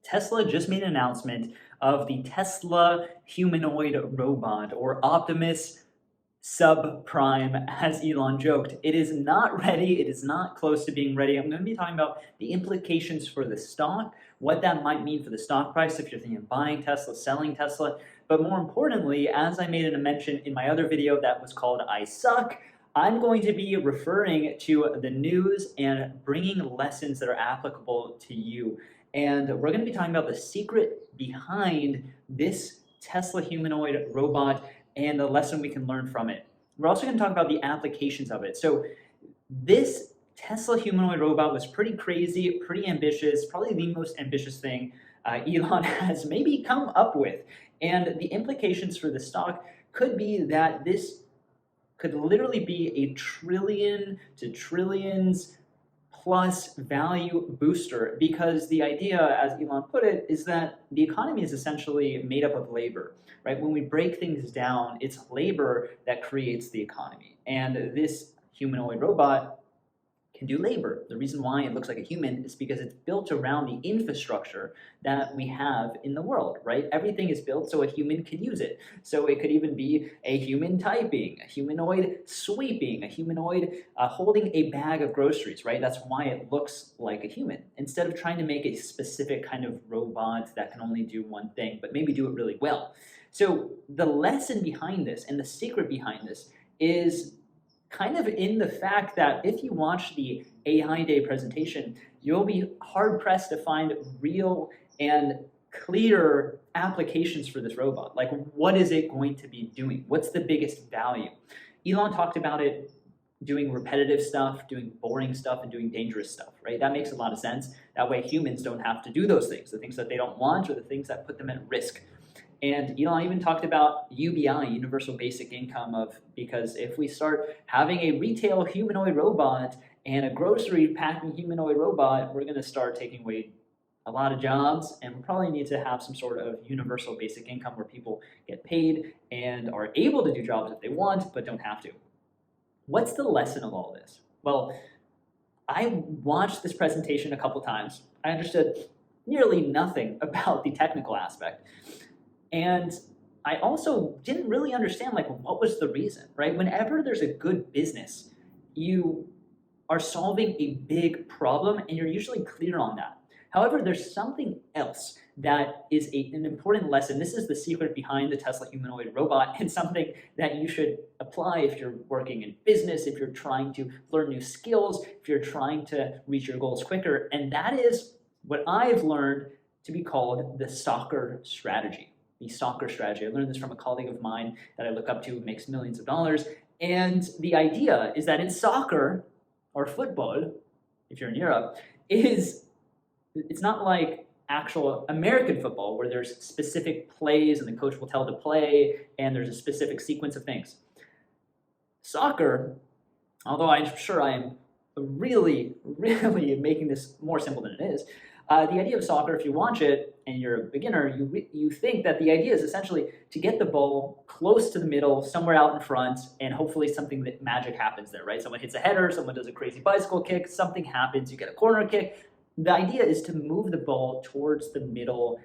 Tesla just made an announcement of the Tesla humanoid robot, or Optimus subprime, as Elon joked. It is not ready. It is not close to being ready. I'm going to be talking about the implications for the stock, what that might mean for the stock price if you're thinking of buying Tesla, selling Tesla. But more importantly, as I made a mention in my other video that was called I Suck, I'm going to be referring to the news and bringing lessons that are applicable to you. And we're going to be talking about the secret behind this Tesla humanoid robot and the lesson we can learn from it. We're also going to talk about the applications of it. So this Tesla humanoid robot was pretty crazy, pretty ambitious, probably the most ambitious thing Elon has maybe come up with. And the implications for the stock could be that this could literally be a trillion to trillions plus value booster, because the idea, as Elon put it, is that the economy is essentially made up of labor, right? When we break things down, it's labor that creates the economy. And this humanoid robot can do labor. The reason why it looks like a human is because it's built around the infrastructure that we have in the world, right? Everything is built so a human can use it. So it could even be a human typing, a humanoid sweeping, a humanoid holding a bag of groceries, right? That's why it looks like a human. Instead of trying to make a specific kind of robot that can only do one thing, but maybe do it really well. So the lesson behind this and the secret behind this is kind of in the fact that if you watch the AI Day presentation, you'll be hard-pressed to find real and clear applications for this robot. Like, what is it going to be doing? What's the biggest value? Elon talked about it doing repetitive stuff, doing boring stuff, and doing dangerous stuff, right? That makes a lot of sense. That way humans don't have to do those things, the things that they don't want or the things that put them at risk. And Elon even talked about UBI, universal basic income, because if we start having a retail humanoid robot and a grocery packing humanoid robot, we're going to start taking away a lot of jobs, and we probably need to have some sort of universal basic income where people get paid and are able to do jobs if they want, but don't have to. What's the lesson of all this? Well, I watched this presentation a couple times. I understood nearly nothing about the technical aspect. And I also didn't really understand, like, what was the reason, right? Whenever there's a good business, you are solving a big problem and you're usually clear on that. However, there's something else that is an important lesson. This is the secret behind the Tesla humanoid robot, and something that you should apply if you're working in business, if you're trying to learn new skills, if you're trying to reach your goals quicker. And that is what I've learned to be called the soccer strategy. The soccer strategy. I learned this from a colleague of mine that I look up to who makes millions of dollars. And the idea is that in soccer, or football, if you're in Europe, it's not like actual American football where there's specific plays and the coach will tell to play and there's a specific sequence of things. Soccer, although I'm sure I am really making this more simple than it is, the idea of soccer, if you watch it and you're a beginner, you think that the idea is essentially to get the ball close to the middle, somewhere out in front, and hopefully something that magic happens there, right? Someone hits a header, someone does a crazy bicycle kick, something happens, you get a corner kick. The idea is to move the ball towards the middle,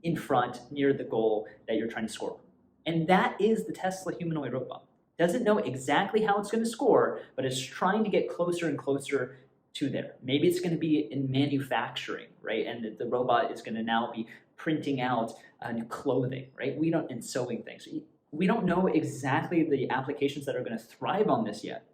in front, near the goal that you're trying to score. And that is the Tesla humanoid robot. Doesn't know exactly how it's going to score, but it's trying to get closer and closer to there. Maybe it's going to be in manufacturing, right? And the robot is going to now be printing out new clothing, right? And sewing things. We don't know exactly the applications that are going to thrive on this yet,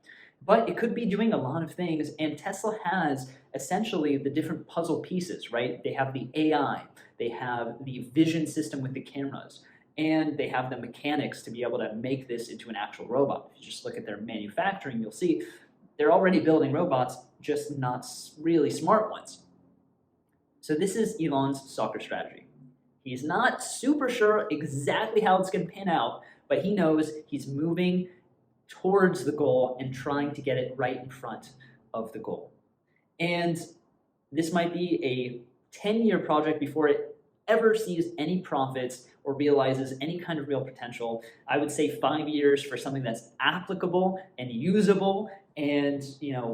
but it could be doing a lot of things. And Tesla has essentially the different puzzle pieces, right? They have the AI, they have the vision system with the cameras, and they have the mechanics to be able to make this into an actual robot. If you just look at their manufacturing, you'll see they're already building robots, just not really smart ones. So this is Elon's soccer strategy. He's not super sure exactly how it's going to pan out, but he knows he's moving towards the goal and trying to get it right in front of the goal. And this might be a 10-year project before it ever sees any profits or realizes any kind of real potential. I would say 5 years for something that's applicable and usable, and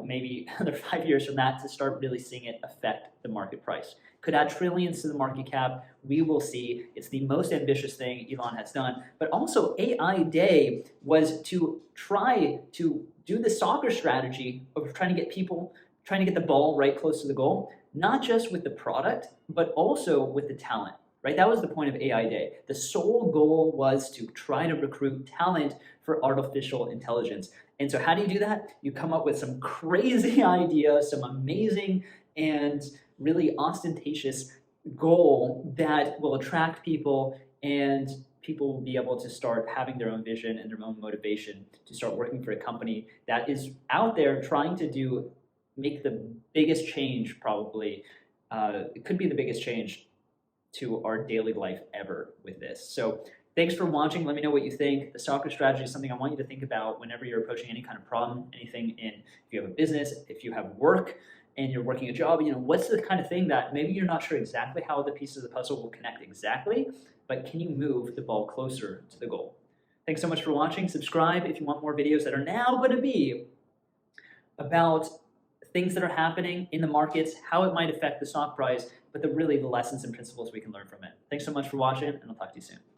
maybe another 5 years from that to start really seeing it affect the market price. could add trillions to the market cap. We will see. It's the most ambitious thing Elon has done. But also AI Day was to try to do the soccer strategy of trying to get the ball right close to the goal, not just with the product, but also with the talent, right? That was the point of AI Day. The sole goal was to try to recruit talent for artificial intelligence. And so how do you do that? You come up with some crazy idea, some amazing and really ostentatious goal that will attract people, and people will be able to start having their own vision and their own motivation to start working for a company that is out there trying to make the biggest change, probably. It could be the biggest change to our daily life ever with this. So thanks for watching. Let me know what you think. The soccer strategy is something I want you to think about whenever you're approaching any kind of problem, anything if you have a business, if you have work and you're working a job, what's the kind of thing that maybe you're not sure exactly how the pieces of the puzzle will connect exactly, but can you move the ball closer to the goal? Thanks so much for watching. Subscribe if you want more videos that are now going to be about things that are happening in the markets, how it might affect the stock price, but really the lessons and principles we can learn from it. Thanks so much for watching, and I'll talk to you soon.